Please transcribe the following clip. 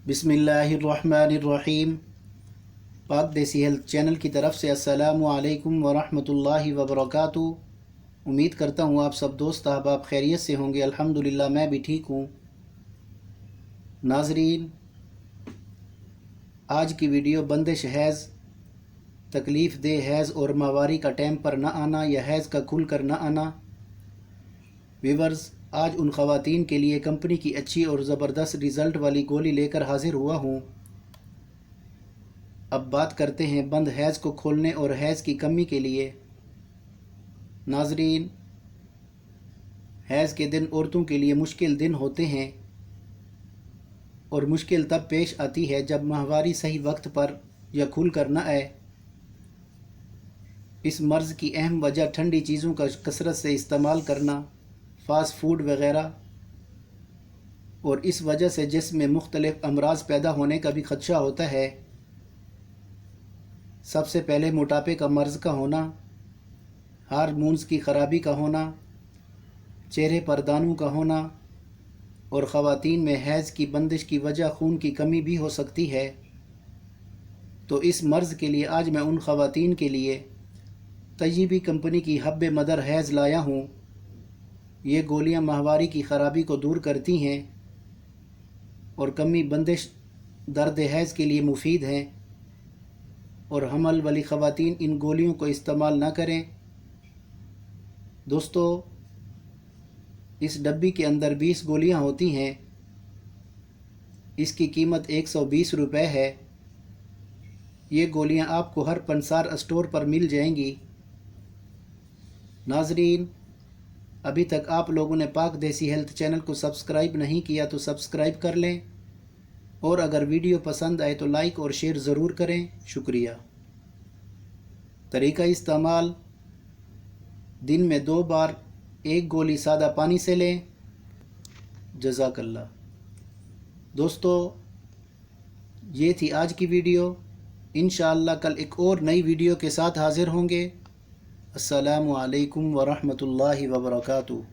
बिस्मिल्लाहिर्रहमानिर्रहीम। पाक देसी हेल्थ चैनल की तरफ से अस्सलामु अलैकुम वरहमतुल्लाहि वबरकातुहू। उम्मीद करता हूँ आप सब दोस्त अहबाब खैरियत से होंगे। अल्हम्दुलिल्लाह मैं भी ठीक हूँ। नाजरीन, आज की वीडियो बंदिश हैज़, तकलीफ़ दे हैज़ और माहवारी का टाइम पर न आना या हैज़ का खुल कर न आना। व्यूवर्स, आज उन ख़वातीन के लिए कंपनी की अच्छी और ज़बरदस्त रिज़ल्ट वाली गोली लेकर हाजिर हुआ हूँ। अब बात करते हैं बंद हैज़ को खोलने और हैज़ की कमी के लिए। नाजरीन, हैज़ के दिन औरतों के लिए मुश्किल दिन होते हैं और मुश्किल तब पेश आती है जब माहवारी सही वक्त पर या खुल कर न आए। इस मर्ज़ की अहम वजह ठंडी चीज़ों का कसरत से इस्तेमाल करना, फ़ास्ट फूड वग़ैरह, और इस वजह से जिस्म में मुख्तलिफ अमराज पैदा होने का भी ख़दशा होता है। सबसे पहले मोटापे का मर्ज़ का होना, हार्मोन्स की ख़राबी का होना, चेहरे पर दानों का होना, और ख़वातीन में हैज़ की बंदिश की वजह खून की कमी भी हो सकती है। तो इस मर्ज़ के लिए आज मैं उन ख़वातीन के लिए तय्यबी कंपनी की हब्बे मदर हैज़ लाया हूँ। ये गोलियाँ माहवारी की ख़राबी को दूर करती हैं और कमी बंदिश दर्द हैज़ के लिए मुफीद हैं। और हमल वाली ख़वातीन इन गोलियों को इस्तेमाल ना करें। दोस्तों, इस डब्बी के अंदर 20 गोलियां होती हैं। इसकी कीमत 120 रुपये है। ये गोलियां आपको हर पंसार स्टोर पर मिल जाएंगी। नाजरीन, अभी तक आप लोगों ने पाक देसी हेल्थ चैनल को सब्सक्राइब नहीं किया तो सब्सक्राइब कर लें, और अगर वीडियो पसंद आए तो लाइक और शेयर ज़रूर करें। शुक्रिया। तरीका इस्तेमाल: दिन में 2 बार 1 गोली सादा पानी से लें। जज़ाकल्लाह। दोस्तों, ये थी आज की वीडियो। इंशाअल्लाह कल एक और नई वीडियो के साथ हाज़िर होंगे। अस्सलामु अलैकुम वरहमतुल्लाहि वबरकातुहू।